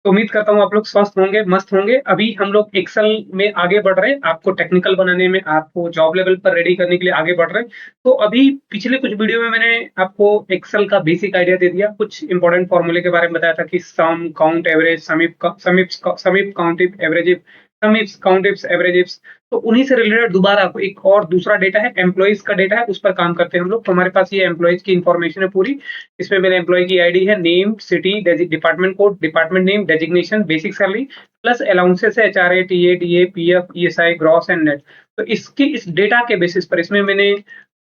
तो उम्मीद करता हूँ आप लोग स्वस्थ होंगे, मस्त होंगे। अभी हम लोग एक्सेल में आगे बढ़ रहे हैं, आपको टेक्निकल बनाने में, आपको जॉब लेवल पर रेडी करने के लिए आगे बढ़ रहे हैं। तो अभी पिछले कुछ वीडियो में मैंने आपको एक्सेल का बेसिक आइडिया दे दिया, कुछ इंपॉर्टेंट फॉर्मूले के बारे में बताया था कि सम, काउंट, एवरेज, समीप, काउंट, एवरेज, समीप्स, काउंट, एवरेज। तो उन्हीं से रिलेटेड दोबारा आपको एक और दूसरा डेटा है, एम्प्लॉइज का डेटा है, उस पर काम करते हैं हम लोग। तो हमारे पास ये एम्प्लॉइज की इन्फॉर्मेशन है पूरी। इसमें मेरे एम्प्लॉय की आईडी है, name, city, department code, department name, designation, basic salary, plus allowances है, HRA, TA, DA, PF, ESI, gross and net. तो इसकी इस डेटा के बेसिस पर इसमें मैंने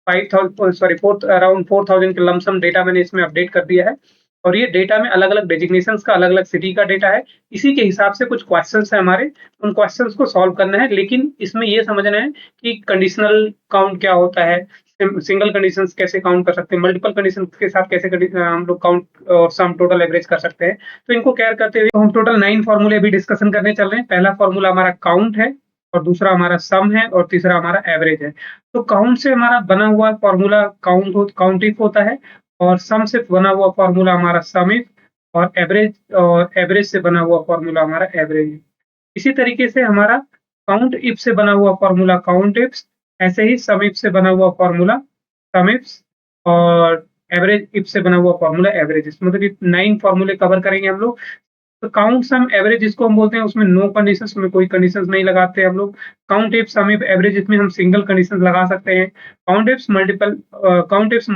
5000 सॉरी 4 अराउंड 4000 के लमसम डेटा मैंने इसमें अपडेट कर दिया है। और ये डेटा में अलग अलग डेजिग्नेशन का, अलग अलग सिटी का डेटा है। इसी के हिसाब से कुछ क्वेश्चंस है हमारे, उन क्वेश्चंस को सॉल्व करना है। लेकिन इसमें ये समझना है कि कंडीशनल काउंट क्या होता है, सिंगल कंडीशंस कैसे काउंट कर सकते हैं, मल्टीपल कंडीशन के साथ कैसे हम लोग काउंट और सम टोटल एवरेज कर सकते हैं। तो इनको केयर करते हुए तो हम टोटल 9 फॉर्मूले अभी डिस्कशन करने चल रहे हैं। पहला फॉर्मूला हमारा काउंट है, और दूसरा हमारा सम है, और तीसरा हमारा एवरेज है। तो काउंट से हमारा बना हुआ फॉर्मूला काउंट इफ होता है, और सम से बना हुआ फॉर्मूला हमारा सम इफ, और एवरेज से बना हुआ फॉर्मूला हमारा एवरेज। इसी तरीके से हमारा काउंट इफ से बना हुआ फॉर्मूला काउंट इफ्स, ऐसे ही सम इफ से बना हुआ फॉर्मूला सम इफ्स, और एवरेज इफ से बना हुआ फॉर्मूला एवरेजेस। मतलब ये 9 फॉर्मूले कवर करेंगे हम लोग। तो काउंट सम एवरेज जिसको हम बोलते हैं, उसमें नो कंडीशंस में कोई कंडीशंस नहीं लगाते हम लोग। Count if sum if average, इसमें हम सिंगल कंडीशंस लगा सकते हैं। Count ifs multiple count ifs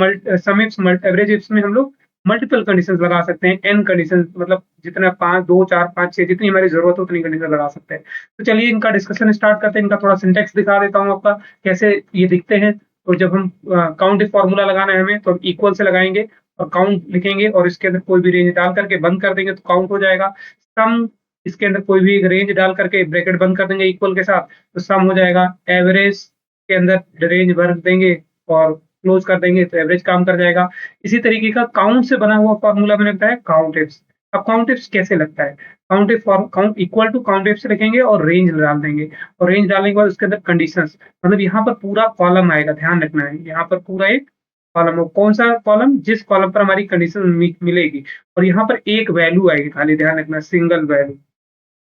sum ifs average ifs में हम लोग मल्टीपल कंडीशंस लगा सकते हैं, एन कंडीशंस, मतलब जितना 5, 2, 4, 5, 6 जितनी हमारी जरूरत हो उतनी कंडीशन लगा सकते हैं। तो चलिए इनका डिस्कशन स्टार्ट करते हैं। इनका थोड़ा सिंटेक्स दिखा देता हूँ आपका, कैसे ये दिखते हैं। तो जब हम काउंट इफ फॉर्मूला लगाना है हमें, तो हम इक्वल से लगाएंगे और काउंट लिखेंगे, और इसके अंदर कोई भी रेंज डाल करके बंद कर देंगे तो काउंट हो जाएगा। सम, इसके अंदर कोई भी एक रेंज डाल करके ब्रैकेट बंद कर देंगे इक्वल के साथ, तो सम हो जाएगा। एवरेज के अंदर रेंज भर देंगे और क्लोज कर देंगे, तो एवरेज काम कर जाएगा। इसी तरीके का काउंट से बना हुआ फॉर्मूला मैंने बताया काउंट इफ्स। अब काउंट इफ्स कैसे लगता है, count equal to count ifs लिखेंगे और रेंज डाल देंगे, और रेंज डालने के बाद उसके अंदर कंडीशंस, मतलब यहाँ पर पूरा कॉलम आएगा, ध्यान रखना है, यहाँ पर पूरा एक कॉलम हो। कौन सा कॉलम, जिस कॉलम पर हमारी कंडीशन मिलेगी, और यहाँ पर एक वैल्यू आएगी, खाली ध्यान रखना, सिंगल वैल्यू,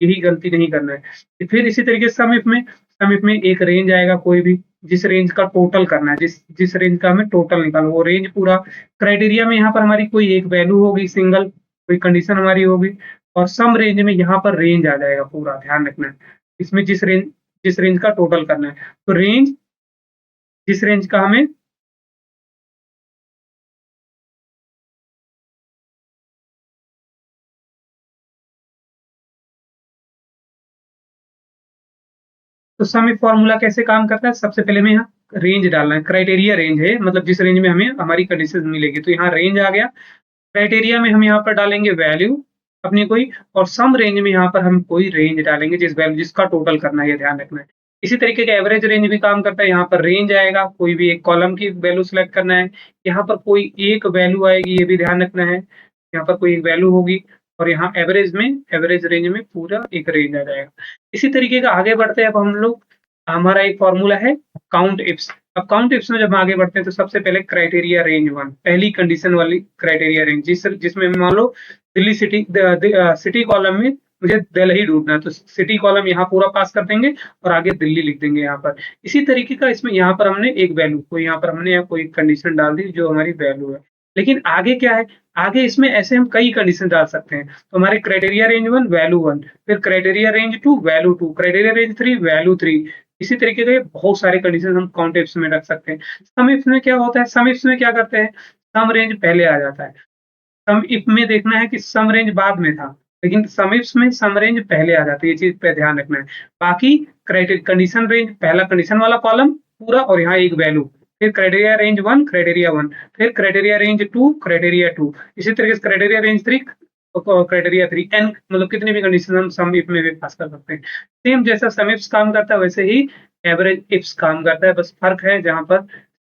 यही गलती नहीं करना है। फिर इसी तरीके से सम इफ में एक रेंज आएगा कोई भी, जिस रेंज का टोटल करना है, जिस जिस रेंज का हमें टोटल निकालना, वो रेंज पूरा। क्राइटेरिया में यहाँ पर हमारी कोई एक वैल्यू होगी सिंगल, कोई कंडीशन हमारी होगी, और सम रेंज में यहाँ पर रेंज आ जाएगा पूरा, ध्यान रखना है। इसमें जिस रेंज का टोटल करना है, तो रेंज, जिस रेंज का हमें, तो सम इफ फॉर्मूला कैसे काम करता है, सबसे पहले में यहाँ रेंज डालना है। क्राइटेरिया रेंज है, मतलब जिस रेंज में हमें हमारी कंडीशन मिलेगी, तो यहाँ रेंज आ गया। क्राइटेरिया में हम यहाँ पर डालेंगे वैल्यू अपनी कोई, और सम रेंज में यहाँ पर हम कोई रेंज डालेंगे जिस वैल्यू जिसका टोटल करना है, ये ध्यान रखना है। इसी तरीके का एवरेज रेंज भी काम करता है। यहाँ पर रेंज आएगा, कोई भी एक कॉलम की वैल्यू सिलेक्ट करना है, यहाँ पर कोई एक वैल्यू आएगी, ये भी ध्यान रखना है, यहाँ पर कोई एक वैल्यू होगी, और यहाँ एवरेज रेंज में पूरा एक रेंज आ जाएगा। इसी तरीके का आगे बढ़ते हैं अब हम लोग। हमारा एक फॉर्मूला है काउंट इफ्स। अब काउंट इफ्स में जब आगे बढ़ते हैं, तो सबसे पहले क्राइटेरिया रेंज 1, पहली कंडीशन वाली क्राइटेरिया रेंज, जिसमें मान लो दिल्ली सिटी, सिटी कॉलम में मुझे दिल्ली ढूंढना है, तो सिटी कॉलम यहाँ पूरा पास कर देंगे, और आगे दिल्ली लिख देंगे यहाँ पर। इसी तरीके का इसमें यहाँ पर हमने एक वैल्यू, कोई यहाँ पर हमने कोई कंडीशन डाल दी जो हमारी वैल्यू है। लेकिन आगे क्या है, आगे इसमें ऐसे हम कई कंडीशन डाल सकते हैं। तो हमारे क्राइटेरिया रेंज 1 वैल्यू 1, फिर criteria range 2 value 2, criteria range 3 value 3। इसी तरीके के बहुत सारे कंडीशन हम काउंट इफ्स में रख सकते हैं। सम इफ्स में क्या होता है, सम इफ्स में क्या करते हैं, सम रेंज पहले आ जाता है। सम इफ में देखना है कि सम रेंज बाद में था, लेकिन सम इफ्स में सम रेंज पहले आ जाती है, ये चीज पे ध्यान रखना है। बाकी क्राइटेरिया कंडीशन रेंज, पहला कंडीशन वाला कॉलम पूरा, और यहाँ एक वैल्यू, फिर क्राइटेरिया रेंज 1 क्राइटेरिया 1, फिर क्राइटेरिया रेंज 2 क्राइटेरिया 2, इसी तरीके से क्राइटेरिया रेंज 3 क्राइटेरिया 3, एन, मतलब कितनी भी कंडीशन हम सम इफ में भी पास कर सकते हैं। सेम जैसा सम इफ्स काम करता है, वैसे ही एवरेज इफ्स काम करता है। बस फर्क है, जहां पर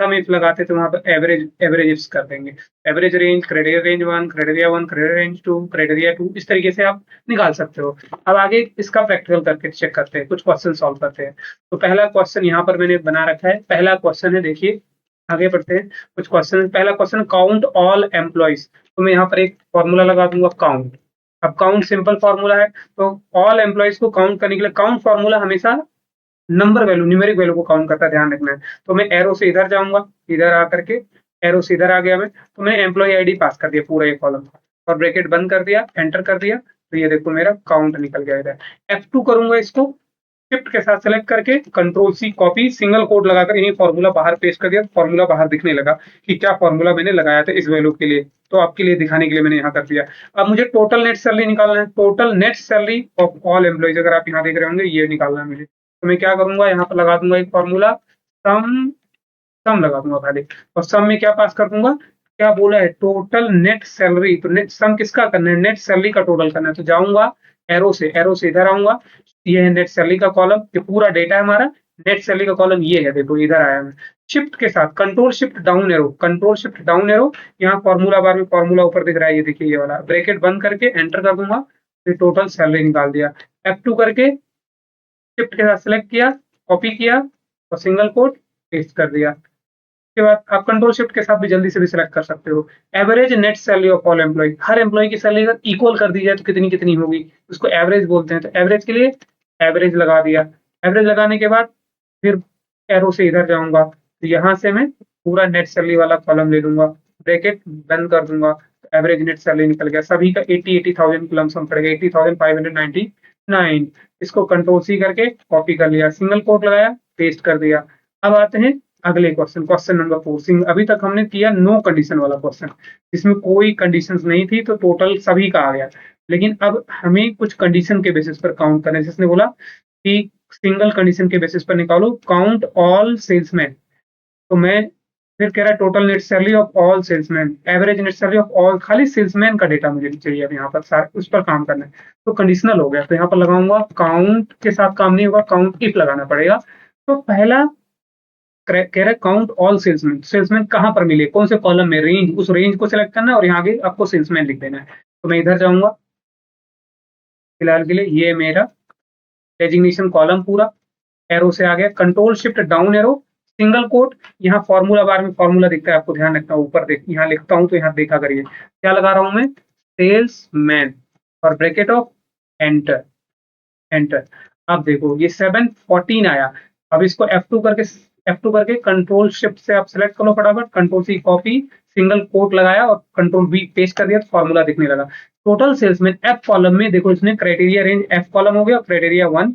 सम इफ लगाते तो वहां पर एवरेज इफ्स कर देंगे। Average range, criteria range 1 criteria 1, criteria range 2 criteria 2, इस तरीके से आप निकाल सकते हो। अब आगे इसका प्रैक्टिकल करके चेक करते हैं, कुछ क्वेश्चन सॉल्व करते हैं। तो पहला क्वेश्चन यहाँ पर मैंने बना रखा है, पहला क्वेश्चन है, देखिए आगे बढ़ते हैं। कुछ क्वेश्चन, पहला क्वेश्चन, काउंट ऑल एम्प्लॉइज। तो मैं यहाँ पर एक फॉर्मूला लगा दूंगा काउंट। अब काउंट सिंपल फॉर्मूला है, तो ऑल एम्प्लॉइज को काउंट करने के लिए काउंट फॉर्मूला हमेशा नंबर वैल्यू, न्यूमेरिक वैल्यू को काउंट करता है, ध्यान रखना है। तो मैं एरो से इधर जाऊंगा, इधर आकर के एरो से इधर आ गया मैं, तो मैंने एम्प्लॉय आईडी पास कर दिया पूरा ये कॉलम और ब्रैकेट बंद कर दिया, एंटर कर दिया, तो ये देखो मेरा काउंट निकल गया इधर। F2 करूंगा इसको, शिफ्ट के साथ सेलेक्ट करके control C copy, single code लगाकर यही फॉर्मूला बाहर पेस्ट कर दिया, फॉर्मूला बाहर दिखने लगा कि क्या फॉर्मूला मैंने लगाया था इस वैल्यू के लिए, तो आपके लिए दिखाने के लिए मैंने यहाँ कर दिया। अब मुझे टोटल नेट सैलरी निकालना है, total net salary of all employees, अगर आप यहाँ देख रहे होंगे ये निकालना है मुझे। तो मैं क्या करूंगा, यहाँ पर लगा दूंगा एक फॉर्मूला, सम, सम लगा दूंगा खाली, और सम में क्या पास कर दूंगा, क्या बोला है, टोटल नेट सैलरी। तो नेट सम किसका करना है, नेट सैलरी का टोटल करना है। तो जाऊंगा एरो से इधर आऊंगा, ये है नेट सैलरी का कॉलम, ये पूरा डेटा है हमारा, नेट सैलरी का कॉलम ये है, देखो इधर आया मैं। शिफ्ट के साथ control shift down arrow, control shift down arrow, यहाँ फॉर्मूला बार में फॉर्मूला ऊपर दिख रहा है, ये देखिए ये वाला, ब्रैकेट बंद करके एंटर कर दूंगा, फिर टोटल सैलरी निकाल दिया। F2 करके शिफ्ट के साथ सेलेक्ट किया, कॉपी किया और सिंगल कोट पेस्ट कर दिया। उसके बाद आप कंट्रोल शिफ्ट के साथ भी जल्दी से भी सिलेक्ट कर सकते हो। Average net salary of all employee, हर एम्प्लॉय की सैलरी अगर इक्वल कर दी जाए तो कितनी कितनी होगी, उसको एवरेज बोलते हैं। तो एवरेज के लिए एवरेज लगा दिया, एवरेज लगाने के बाद फिर एरो से इधर जाऊंगा, तो यहाँ से मैं पूरा नेट सैलरी वाला कॉलम ले लूंगा, ब्रैकेट बंद कर दूंगा, एवरेज नेट सैलरी निकल गया, सभी का 80,000 लमसम पड़ गया, 80,599। इसको कंट्रोल सी करके कॉपी कर लिया, सिंगल कोट लगाया, पेस्ट कर दिया। अब आते हैं अगले क्वेश्चन, क्वेश्चन नंबर 4। अभी तक हमने किया नो कंडीशन वाला क्वेश्चन, जिसमें कोई कंडीशंस नहीं थी, तो टोटल सभी का आ गया। लेकिन अब हमें कुछ कंडीशन के बेसिस पर काउंट करना है, जिसने बोला कि सिंगल कंडीशन के बेसिस पर निकालो काउंट ऑल सेल्समैन। तो मैं फिर कह रहा है total net salary of all salesman, average net salary of all, खाली सेल्समैन का डेटा मुझे चाहिए अब यहाँ पर सारे, उस पर काम करना है। तो कंडीशनल हो गया, तो यहाँ पर लगाऊंगा, काउंट के साथ काम नहीं होगा, काउंट इफ लगाना पड़ेगा। तो पहला कह रहा है काउंट ऑल सेल्समैन, सेल्समैन कहाँ पर मिले, कौन से कॉलम में, रेंज, उस रेंज को सिलेक्ट करना है और यहाँ आगे आपको सेल्समैन लिख देना है। तो मैं इधर जाऊंगा, फिलहाल के लिए ये मेरा डेजिग्नेशन कॉलम पूरा, एरो से आ गया, control shift down arrow, single quote, यहाँ फॉर्मूला बार में फॉर्मूला दिखता है, आपको ध्यान रखना, ऊपर देख, यहाँ लिखता हूँ तो यहाँ देखा करिए क्या लगा रहा हूँ मैं, सेल्समैन, और ब्रैकेट ऑफ एंटर, एंटर। अब देखो ये 714 आया। अब इसको F2 करके कंट्रोल शिफ्ट से आप सिलेक्ट करो फटाफट, control C copy, single quote लगाया और कंट्रोल V पेस्ट कर दिया, तो फॉर्मूला दिखने लगा। टोटल सेल्समैन एफ कॉलम में देखो, इसने क्राइटेरिया रेंज एफ कॉलम हो गया, क्राइटेरिया 1,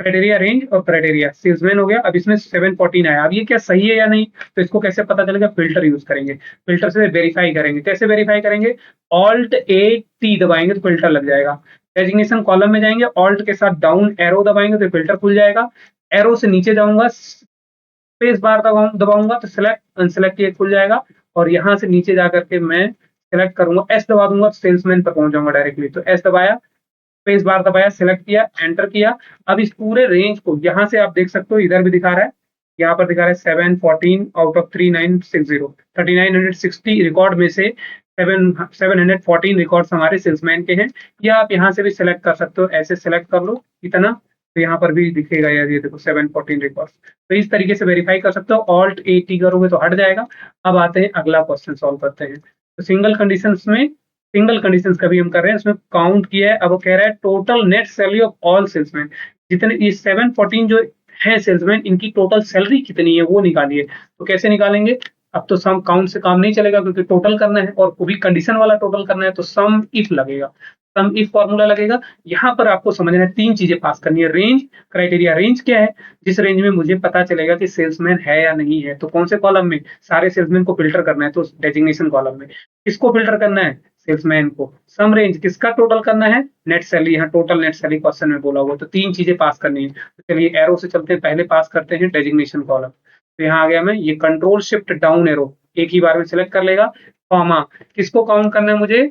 क्राइटेरिया रेंज और क्राइटेरिया सेल्समैन हो गया। अब इसमें 714 आया, अब ये क्या सही है या नहीं, तो इसको कैसे पता चलेगा, फिल्टर यूज करेंगे, फिल्टर से वेरीफाई करेंगे। कैसे वेरीफाई करेंगे, ऑल्ट ए टी दबाएंगे तो फिल्टर लग जाएगा। डेजिग्नेशन कॉलम में जाएंगे, ऑल्ट के साथ डाउन एरो दबाएंगे तो फिल्टर खुल जाएगा। एरो से नीचे जाऊंगा, स्पेस बार दबाऊंगा तो सिलेक्ट अनसिलेक्ट ये खुल जाएगा। और यहाँ से नीचे जाकर के मैं सिलेक्ट करूंगा, एस दबा दूंगा तो सेल्समैन पर पहुंच जाऊंगा डायरेक्टली। तो एस दबाया, स्पेस बार दबाया, सिलेक्ट किया, एंटर किया। अब इस पूरे रेंज को यहाँ से आप देख सकते हो, इधर भी दिखा रहा है, यहाँ पर दिखा रहा है 714 आउट ऑफ 3960, 3960 रिकॉर्ड में से 714 रिकॉर्ड्स हमारे सेल्समैन के हैं। या आप यहाँ से भी सिलेक्ट कर सकते हो, ऐसे सिलेक्ट कर लो इतना, तो यहाँ पर भी दिखेगा यार, ये देखो 714 रिकॉर्ड्स। तो इस तरीके से वेरीफाई कर सकते हो, ऑल्ट ए टी करोगे तो हट जाएगा। अब आते हैं अगला क्वेश्चन सॉल्व करते हैं। तो सिंगल कंडीशंस में, सिंगल कंडीशंस का भी हम कर रहे हैं, उसमें काउंट किया है। अब वो कह रहा है total net salary of all salesman, जितने ये 714 जो है सेल्समैन, इनकी टोटल सैलरी कितनी है वो निकालिए। तो कैसे निकालेंगे, अब तो सम काउंट से काम नहीं चलेगा, क्योंकि टोटल करना है और वो भी कंडीशन वाला टोटल करना है, तो सम इफ लगेगा, सम इफ फॉर्मूला लगेगा। यहाँ पर आपको समझना है, तीन चीजें पास करनी है, रेंज, क्राइटेरिया, रेंज क्या है, जिस रेंज में मुझे पता चलेगा कि सेल्समैन है या नहीं है। तो कौन से कॉलम में, सारे सेल्समैन को फिल्टर करना है, तो डेजिग्नेशन कॉलम में किसको फिल्टर करना है, सेल्समैन को। सम रेंज किसका टोटल करना है, नेट सैलरी, यहाँ टोटल नेट सैलरी क्वेश्चन में बोला हुआ, तो तीन चीजें पास करनी है। तो चलिए एरो से चलते हैं, पहले पास करते हैं डेजिग्नेशन कॉलम। तो यहाँ आ गया मैं, ये कंट्रोल शिफ्ट डाउन एरो एक ही बार में सिलेक्ट कर लेगा, कॉमा, किसको काउंट करना है मुझे,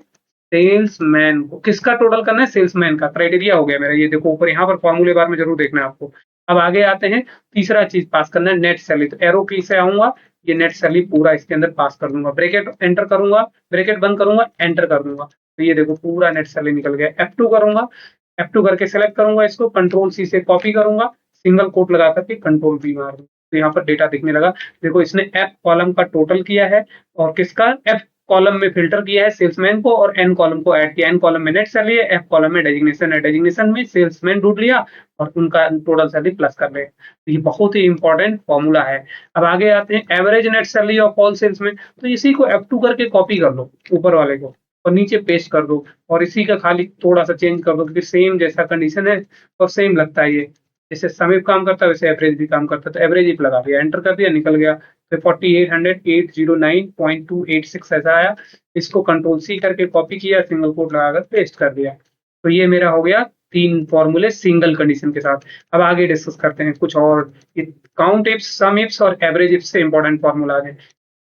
सेल्समैन को। किसका टोटल करना है, सेल्समैन का। क्राइटेरिया हो गया मेरा, ये देखो ऊपर यहाँ पर फॉर्मूले बार में जरूर देखना है आपको। अब आगे आते हैं, तीसरा चीज पास करना है, नेट सैलरी। तो एरो की से आऊंगा, ये नेट सैलरी पूरा इसके अंदर पास कर दूंगा, ब्रैकेट एंटर करूंगा, ब्रैकेट बंद करूंगा, एंटर कर दूंगा, तो ये देखो पूरा नेट सैलरी निकल गया। F2 करूंगा, F2 करके सेलेक्ट करूंगा, इसको कंट्रोल सी से कॉपी करूंगा, सिंगल कोट लगा करके कंट्रोल V मार दूंगा, तो यहाँ पर डेटा दिखने लगा। देखो इसने एफ कॉलम का टोटल किया है, और किसका, एफ कॉलम में फिल्टर किया है सेल्समैन को और एन कॉलम को ऐड किया। एन कॉलम में नेट सैलरी है, एफ कॉलम में डेजिग्नेशन है। डेजिग्नेशन में सेल्समैन ढूंढ लिया और उनका टोटल सैलरी प्लस कर ले। तो ये बहुत ही इंपॉर्टेंट फॉर्मूला है। अब आगे आते हैं average net salary of all salesman. तो इसी को F2 करके कॉपी कर लो ऊपर वाले को और नीचे पेस्ट कर दो और इसी का खाली थोड़ा सा चेंज कर दो क्योंकि सेम जैसा कंडीशन है और सेम लगता है ये। जैसे सम इफ काम करता है वैसे एवरेज भी काम करता है। तो एवरेज इफ लगा दिया, एंटर कर दिया, निकल गया। फिर 4800,809.286 ऐसा आया। इसको कंट्रोल सी करके कॉपी किया, सिंगल कोट लगाकर पेस्ट कर दिया। तो ये मेरा हो गया 3 फॉर्मूले सिंगल कंडीशन के साथ। अब आगे डिस्कस करते हैं कुछ और। काउंट इफ्स, सम इफ्स और एवरेज इफ्स से इंपॉर्टेंट फॉर्मूला है।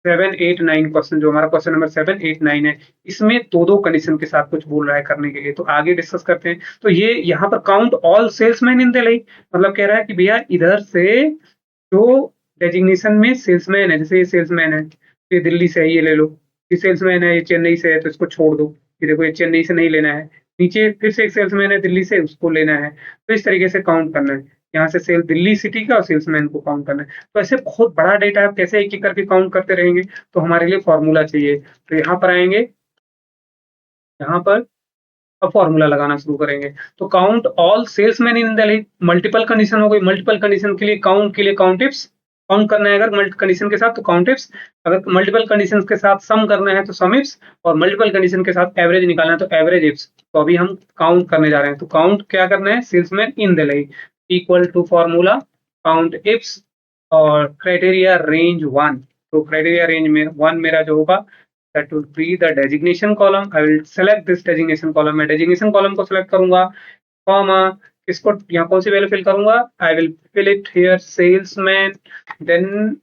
7, 8, 9 क्वेश्चन, जो हमारा क्वेश्चन नंबर 7, 8, 9 है, इसमें दो कंडीशन के साथ कुछ बोल रहा है करने के लिए। तो आगे डिस्कस करते हैं। तो ये यहाँ पर count all salesman in the like, मतलब कह रहा है कि भैया इधर से जो डेजिग्नेशन में सेल्समैन है, जैसे ये सेल्समैन है, ये दिल्ली से है, ये ले लो। ये सेल्समैन है, ये चेन्नई से है, तो इसको छोड़ दो। ये देखो, ये चेन्नई से नहीं लेना है। नीचे फिर से एक सेल्समैन है दिल्ली से, उसको लेना है। तो इस तरीके से काउंट करना है। यहाँ से सेल दिल्ली सिटी का और सेल्समैन को काउंट करना है। तो ऐसे बहुत बड़ा डेटा है, आप कैसे एक एक करके काउंट करते रहेंगे। तो हमारे लिए फॉर्मूला चाहिए। तो यहाँ पर आएंगे, यहाँ पर अब फॉर्मूला लगाना शुरू करेंगे। तो count all salesman in the multiple condition हो गई। मल्टीपल कंडीशन के लिए काउंट इफ्स काउंट करना है। अगर मल्टी कंडीशन के साथ तो काउंट इफ्स, अगर मल्टीपल कंडीशन के साथ सम करना है तो सम इफ्स, और मल्टीपल कंडीशन के साथ एवरेज निकालना है तो एवरेज इफ्स। तो अभी हम काउंट करने जा रहे हैं। तो काउंट क्या करना है, salesman in the equal to formula count ifs और क्राइटेरिया रेंज 1। तो क्राइटेरिया रेंज में 1 मेरा जो होगा, that would be the designation column. I will select this designation column. मैं designation column को select करूंगा, comma, इसको यहाँ कौन सी वैल्यू फिल करूंगा, I will fill it here salesman, then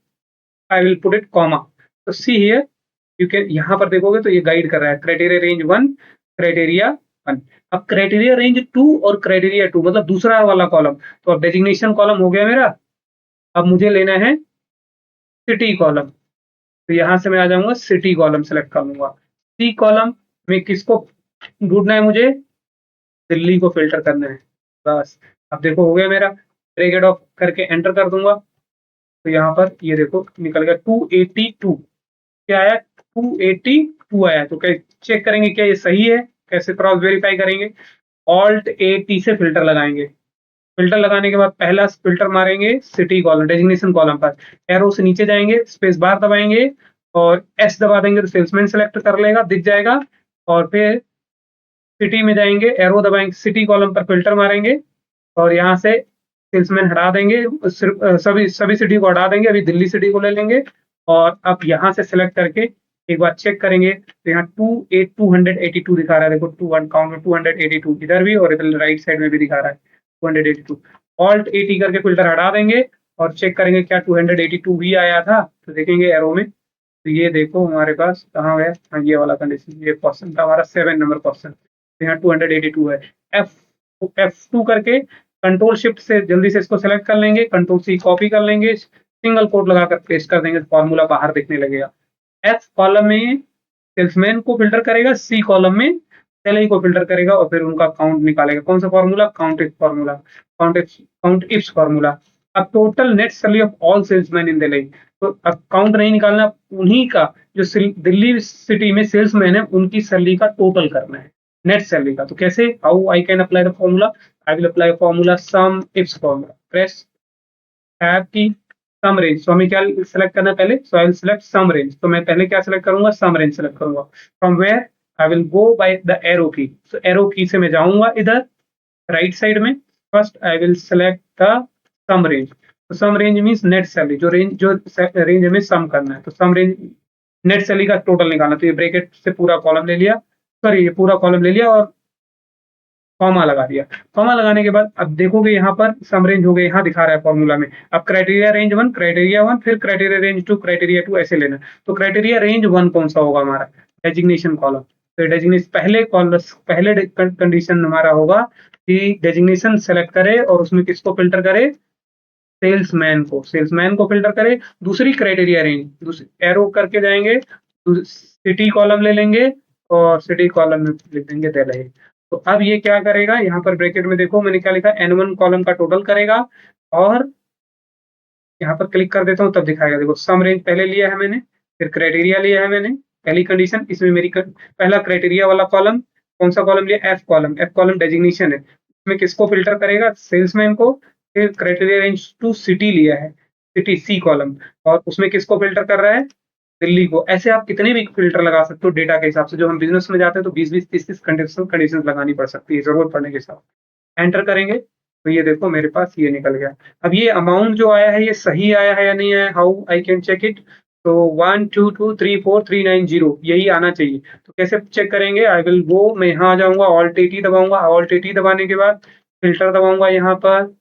I will put it comma. तो see here, you can, यहाँ पर देखोगे तो ये गाइड कर रहा है क्राइटेरिया रेंज 1, क्राइटेरिया 1। अब क्राइटेरिया रेंज 2 और क्राइटेरिया 2 मतलब दूसरा वाला कॉलम। तो अब डेजिग्नेशन कॉलम हो गया मेरा। अब मुझे लेना है सिटी कॉलम। तो यहाँ से मैं आ जाऊंगा, सिटी कॉलम सेलेक्ट कर लूंगा। सी कॉलम में किसको ढूंढना है मुझे, दिल्ली को फिल्टर करना है। बस अब देखो हो गया मेरा। ब्रैकेट ऑफ करके एंटर कर दूंगा। तो यहाँ पर ये देखो निकल गया 282। क्या आया, 282 आया। तो क्या चेक करेंगे क्या ये सही है, कैसे क्रॉस वेरीफाई करेंगे। ऑल्ट ए टी से फिल्टर लगाएंगे। फिल्टर लगाने के बाद पहला फिल्टर मारेंगे सिटी कॉलम, डेजिग्नेशन कॉलम पर। एरो से नीचे जाएंगे, स्पेस बार दबाएंगे और एस दबा देंगे तो सेल्समैन सेलेक्ट कर लेगा, दिख जाएगा। और फिर सिटी में जाएंगे, एरो दबाएंगे, सिटी कॉलम पर फिल्टर मारेंगे और यहाँ से सेल्समैन हटा देंगे। सभी सभी सिटी को हटा देंगे, अभी दिल्ली सिटी को ले लेंगे। और अब यहाँ से सिलेक्ट करके एक बार चेक करेंगे तो यहाँ 282 दिखा रहा है। देखो 2 काउंट में 282 इधर भी और इधर राइट साइड में भी दिखा रहा है 282। ऑल्ट 80 करके फिल्टर हटा देंगे और चेक करेंगे क्या 282 भी आया था। तो देखेंगे एरो में, तो ये देखो हमारे पास कहाँ गया, हाँ ये वाला कंडीशन, ये क्वेश्चन था हमारा 7 नंबर क्वेश्चन। तो यहाँ 282 है। F2 करके कंट्रोल शिफ्ट से जल्दी से इसको सेलेक्ट कर लेंगे, कंट्रोल सी कॉपी कर लेंगे, सिंगल कोट लगाकर पेस्ट कर देंगे, फॉर्मूला बाहर दिखने लगेगा। एफ कॉलम में सेल्समैन को फिल्टर करेगा, सी कॉलम में सैलरी को फिल्टर करेगा और फिर उनका काउंट निकालेगा। कौन सा formula, count if formula, count ifs formula. अब total net salary of all salesman in Delhi. तो अब काउंट नहीं निकालना, उन्हीं का जो दिल्ली सिटी में सेल्समैन है उनकी सैलरी का टोटल करना है, नेट सैलरी का। तो कैसे, how I can apply the formula, I will apply formula some ifs formula. Press tab की, सम रेंज। तो हमें क्या सेलेक्ट करना है पहले, so I will select sum range. तो मैं पहले क्या सेलेक्ट करूंगा, सम रेंज सेलेक्ट करूंगा। From where, I will go by the arrow key. So arrow key से मैं जाऊंगा इधर राइट साइड में। First I will select the sum range. तो sum range means net salary, जो रेंज हमें सम करना है। तो सम रेंज नेट सैलरी का टोटल निकालना। तो ये ब्रैकेट से पूरा कॉलम ले लिया, सॉरी ये पूरा कॉलम ले लिया और कॉमा लगा दिया। कॉमा लगाने के बाद अब देखोगे यहाँ पर सम रेंज हो गए, यहाँ दिखा रहा है फॉर्मूला में। अब क्राइटेरिया रेंज 1, क्राइटेरिया 1, फिर क्राइटेरिया रेंज 2, क्राइटेरिया 2 ऐसे लेना। तो क्राइटेरिया रेंज 1 कौन सा होगा हमारा, डेजिग्नेशन कॉलम। तो डेजिग्नेशन पहले कंडीशन हमारा होगा कि डेजिग्नेशन सेलेक्ट करे और उसमें किसको फिल्टर करे, सेल्समैन को फिल्टर करे। दूसरी क्राइटेरिया रेंज, एरो करके जाएंगे, सिटी कॉलम ले लेंगे और सिटी कॉलम में लिख देंगे दिल्ली। तो अब ये क्या करेगा, यहाँ पर ब्रैकेट में देखो मैंने क्या लिखा, N1 कॉलम का टोटल करेगा और यहाँ पर क्लिक कर देता हूँ तब दिखाएगा। देखो सम रेंज पहले लिया है मैंने, फिर क्राइटेरिया लिया है मैंने, पहली कंडीशन इसमें मेरी पहला क्राइटेरिया वाला कॉलम, कौन सा कॉलम लिया? F column. F column designation है, इसमें किसको फिल्टर करेगा? सेल्समैन को। फिर क्राइटेरिया रेंज टू सिटी लिया है, सिटी सी कॉलम, और उसमें किसको फिल्टर कर रहा है? दिल्ली को। ऐसे आप कितने भी फिल्टर लगा सकते हो डेटा के हिसाब से। जो हम बिजनेस में जाते हैं तो 20-20, 30-30 कंडीशन लगानी पड़ सकती है जरूरत पड़ने के हिसाब। एंटर करेंगे तो ये देखो मेरे पास ये निकल गया। अब ये अमाउंट जो आया है ये सही आया है या नहीं आया, how I can check it? तो 12234,390 यही आना चाहिए। तो कैसे चेक करेंगे? आई विल गो, मैं यहाँ आ जाऊंगा, ऑल्ट 80 दबाऊंगा। ऑल्ट 80 दबाने के बाद फिल्टर दबाऊंगा। यहाँ पर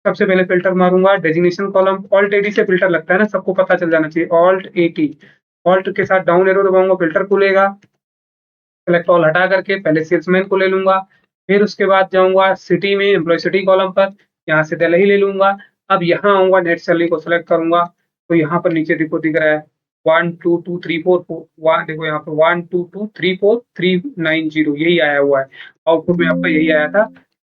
सबसे पहले फिल्टर मारूंगा डेजिग्नेशन कॉलम। ऑल्ट 80 से फिल्टर लगता है ना, सबको पता चल जाना चाहिए। ऑल्ट 80, ऑल्ट के साथ डाउन एरो दबाऊंगा, फिल्टर खुलेगा। सेलेक्ट ऑल हटा करके पहले सेल्समैन को ले लूंगा, फिर उसके बाद जाऊंगा सिटी में, एम्प्लॉय सिटी कॉलम पर, यहाँ से दिल्ली ले लूंगा। अब यहाँ आऊंगा, नेट सैलरी को सिलेक्ट करूंगा, तो यहाँ पर नीचे देखो दिख रहा है 12234, देखो यहाँ पर 12234,390 यही आया हुआ है। आउटपुट में आपका यही आया था।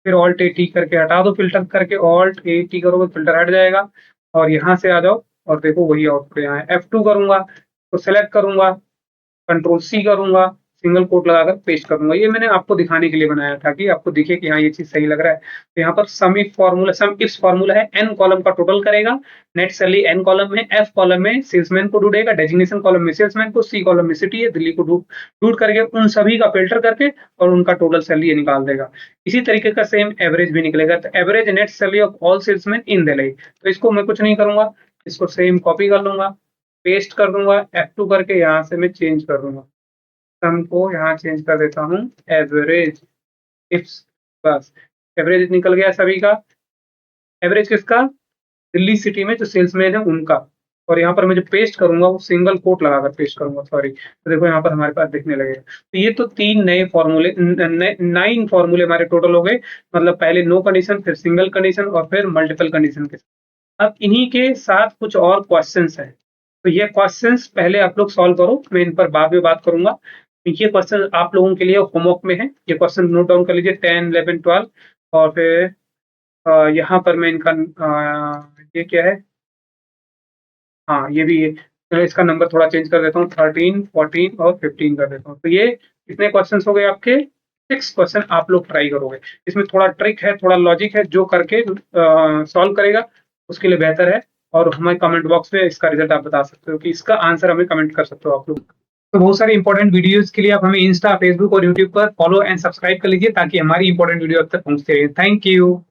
फिर ऑल्ट 80 करके हटा दो, फिल्टर करके ऑल्ट 80 करोगे फिल्टर हट जाएगा, और यहाँ से आ जाओ और देखो वही आउटपुट यहाँ है। F2 करूंगा तो सेलेक्ट करूंगा, कंट्रोल सी करूंगा, सिंगल कोट लगाकर पेस्ट करूंगा। ये मैंने आपको दिखाने के लिए बनाया था कि आपको दिखे कि हाँ ये चीज सही लग रहा है। तो यहाँ पर sum if formula, sum if formula है, एन कॉलम का टोटल करेगा। नेट सैलरी एन कॉलम में, एफ कॉलम में सेल्समैन को ढूंढेगा, डेजिग्नेशन कॉलम में सेल्समैन को, सी कॉलम में सिटी है, दिल्ली को ढूंढ करके उन सभी का फिल्टर करके और उनका टोटल सैलरी निकाल देगा। इसी तरीके का सेम एवरेज भी निकलेगा। तो average net salary of all salesman in Delhi. तो इसको मैं कुछ नहीं करूंगा, इसको सेम कॉपी कर लूंगा, पेस्ट कर दूंगा, F2 करके यहाँ से मैं चेंज कर दूंगा। सम को यहाँ चेंज कर देता हूँ एवरेज, इफ्स, बस एवरेज निकल गया सभी का। एवरेज किसका? दिल्ली सिटी में जो सेल्समैन है उनका। और यहाँ पर मैं जो पेस्ट करूंगा वो सिंगल कोट लगाकर पेस्ट करूंगा, सॉरी। तो देखो यहाँ पर हमारे पास दिखने लगेगा। तो ये तो 3 नए फॉर्मूले, 9 फॉर्मूले हमारे टोटल हो गए। मतलब पहले नो कंडीशन, फिर सिंगल कंडीशन और फिर मल्टीपल कंडीशन के साथ। अब इन्हीं के साथ कुछ और क्वेश्चंस हैं, तो ये क्वेश्चंस पहले आप लोग सॉल्व करो, मैं इन पर बाद में बात करूंगा। ये क्वेश्चन आप लोगों के लिए होमवर्क में है, ये क्वेश्चन नोट डाउन कर लीजिए 10, 11, 12। और फिर यहाँ पर मैं इनका ये क्या है, हाँ ये भी है। चलो इसका नंबर थोड़ा चेंज कर देता हूँ, 13, 14 और 15 कर देता हूँ। तो ये कितने क्वेश्चन हो गए आपके? 6 क्वेश्चन आप लोग ट्राई करोगे। इसमें थोड़ा ट्रिक है, थोड़ा लॉजिक है, जो करके सॉल्व करेगा उसके लिए बेहतर है। और हमें कमेंट बॉक्स में इसका रिजल्ट आप बता सकते हो कि इसका आंसर हमें कमेंट कर सकते हो आप लोग। तो बहुत सारे इंपॉर्टेंट वीडियोस के लिए आप हमें इंस्टा, फेसबुक और यूट्यूब पर फॉलो एंड सब्सक्राइब कर लीजिए, ताकि हमारी इंपॉर्टेंट वीडियो अब तक पहुंचते रहे। Thank you.